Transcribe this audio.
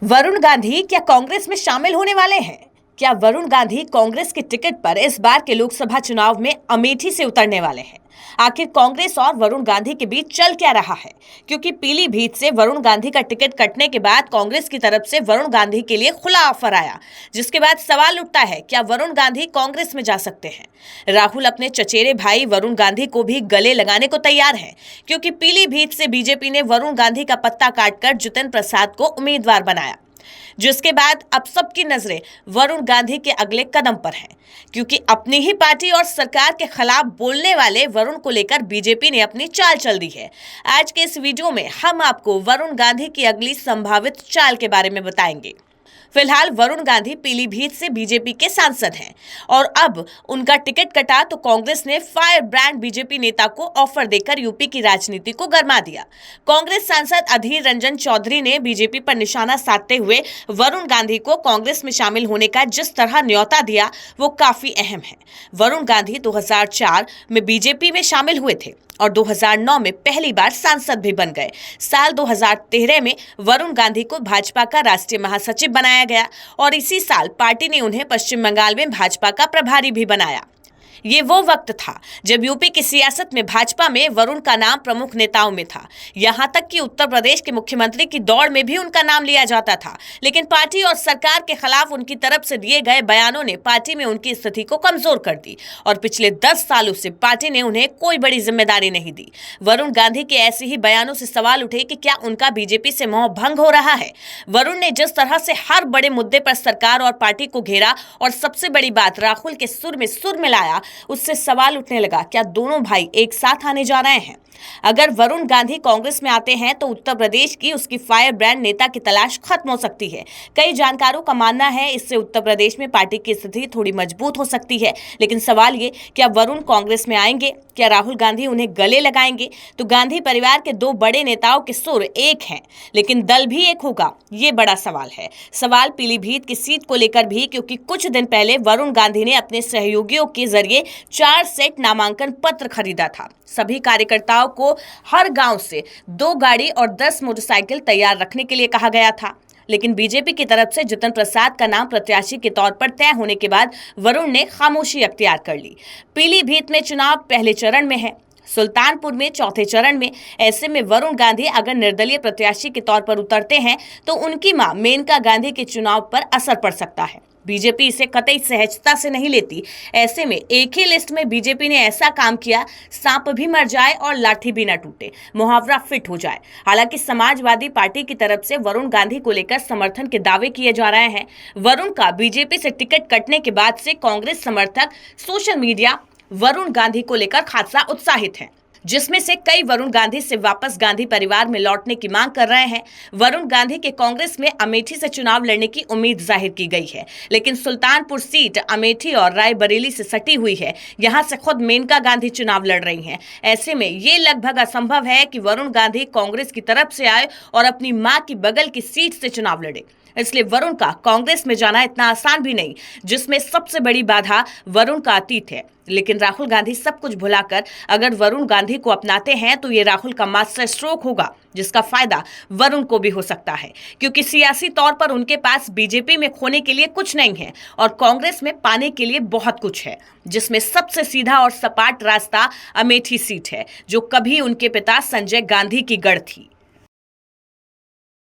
वरुण गांधी क्या कांग्रेस में शामिल होने वाले हैं? क्या वरुण गांधी कांग्रेस के टिकट पर इस बार के लोकसभा चुनाव में अमेठी से उतरने वाले हैं? आखिर कांग्रेस और वरुण गांधी के बीच चल क्या रहा है? क्योंकि पीलीभीत से वरुण गांधी का टिकट कटने के बाद कांग्रेस की तरफ से वरुण गांधी के लिए खुला ऑफर आया, जिसके बाद सवाल उठता है, क्या वरुण गांधी कांग्रेस में जा सकते हैं? राहुल अपने चचेरे भाई वरुण गांधी को भी गले लगाने को तैयार हैं, क्योंकि पीलीभीत से बीजेपी ने वरुण गांधी का पत्ता काटकर जितिन प्रसाद को उम्मीदवार बनाया, जिसके बाद अब सबकी नजरें वरुण गांधी के अगले कदम पर हैं, क्योंकि अपनी ही पार्टी और सरकार के खिलाफ बोलने वाले वरुण को लेकर बीजेपी ने अपनी चाल चल दी है। आज के इस वीडियो में हम आपको वरुण गांधी की अगली संभावित चाल के बारे में बताएंगे। फिलहाल वरुण गांधी पीलीभीत से बीजेपी के सांसद हैं और अब उनका टिकट कटा तो कांग्रेस ने फायर ब्रांड बीजेपी नेता को ऑफर देकर यूपी की राजनीति को गरमा दिया। कांग्रेस सांसद अधीर रंजन चौधरी ने बीजेपी पर निशाना साधते हुए वरुण गांधी को कांग्रेस में शामिल होने का जिस तरह न्योता दिया वो काफी अहम है। वरुण गांधी 2004 में बीजेपी में शामिल हुए थे और 2009 में पहली बार सांसद भी बन गए। साल 2013 में वरुण गांधी को भाजपा का राष्ट्रीय महासचिव बनाया गया और इसी साल पार्टी ने उन्हें पश्चिम बंगाल में भाजपा का प्रभारी भी बनाया। ये वो वक्त था जब यूपी की सियासत में भाजपा में वरुण का नाम प्रमुख नेताओं में था। यहां तक कि उत्तर प्रदेश के मुख्यमंत्री की दौड़ में भी उनका नाम लिया जाता था, लेकिन पार्टी और सरकार के खिलाफ उनकी तरफ से दिए गए बयानों ने पार्टी में उनकी स्थिति को कमजोर कर दी और पिछले 10 सालों से पार्टी ने उन्हें कोई बड़ी जिम्मेदारी नहीं दी। वरुण गांधी के ऐसे ही बयानों से सवाल उठे कि क्या उनका बीजेपी से मोह भंग हो रहा है। वरुण ने जिस तरह से हर बड़े मुद्दे पर सरकार और पार्टी को घेरा और सबसे बड़ी बात राहुल के सुर में सुर मिलाया, उससे सवाल उठने लगा, क्या दोनों भाई एक साथ आने जा रहे हैं? अगर वरुण गांधी कांग्रेस में आते हैं तो उत्तर प्रदेश की उसकी फायर ब्रांड नेता की तलाश खत्म हो सकती है। कई जानकारों का मानना है इससे उत्तर प्रदेश में पार्टी की स्थिति थोड़ी मजबूत हो सकती है। लेकिन सवाल ये, क्या वरुण कांग्रेस में आएंगे? क्या राहुल गांधी उन्हें गले लगाएंगे? तो गांधी परिवार के दो बड़े नेताओं के सुर एक हैं, लेकिन दल भी एक होगा, ये बड़ा सवाल है। सवाल पीलीभीत की सीट को लेकर भी, क्योंकि कुछ दिन पहले वरुण गांधी ने अपने सहयोगियों के जरिए 4 सेट नामांकन पत्र खरीदा था। सभी कार्यकर्ताओं को हर गांव से 2 गाड़ी और 10 मोटरसाइकिल तैयार रखने के लिए कहा गया था। लेकिन बीजेपी की तरफ से जितिन प्रसाद का नाम प्रत्याशी के तौर पर तय होने के बाद वरुण ने खामोशी अख्तियार कर ली। पीलीभीत में चुनाव पहले चरण में है, सुल्तानपुर में चौथे चरण में। ऐसे में वरुण गांधी अगर निर्दलीय प्रत्याशी के तौर पर उतरते हैं तो उनकी मां मेनका गांधी के चुनाव पर असर पड़ सकता है। बीजेपी इसे कतई सहजता से नहीं लेती। ऐसे में एक ही लिस्ट में बीजेपी ने ऐसा काम किया, सांप भी मर जाए और लाठी भी न टूटे, मुहावरा फिट हो जाए। हालांकि समाजवादी पार्टी की तरफ से वरुण गांधी को लेकर समर्थन के दावे किए जा रहे हैं। वरुण का बीजेपी से टिकट कटने के बाद से कांग्रेस समर्थक सोशल मीडिया वरुण गांधी को लेकर खासा उत्साहित हैं, जिसमें से कई वरुण गांधी से वापस गांधी परिवार में लौटने की मांग कर रहे हैं। वरुण गांधी के कांग्रेस में अमेठी से चुनाव लड़ने की उम्मीद जाहिर की गई है, लेकिन सुल्तानपुर सीट अमेठी और रायबरेली से सटी हुई है। यहां से खुद मेनका गांधी चुनाव लड़ रही हैं। ऐसे में ये लगभग असंभव है कि वरुण गांधी कांग्रेस की तरफ से आए और अपनी मां की बगल की सीट से चुनाव लड़े। इसलिए वरुण का कांग्रेस में जाना इतना आसान भी नहीं, जिसमें सबसे बड़ी बाधा वरुण का अतीत है। लेकिन राहुल गांधी सब कुछ भुलाकर अगर वरुण गांधी को अपनाते हैं तो ये राहुल का मास्टर स्ट्रोक होगा, जिसका फायदा वरुण को भी हो सकता है, क्योंकि सियासी तौर पर उनके पास बीजेपी में खोने के लिए कुछ नहीं है और कांग्रेस में पाने के लिए बहुत कुछ है, जिसमें सबसे सीधा और सपाट रास्ता अमेठी सीट है, जो कभी उनके पिता संजय गांधी की गढ़ थी।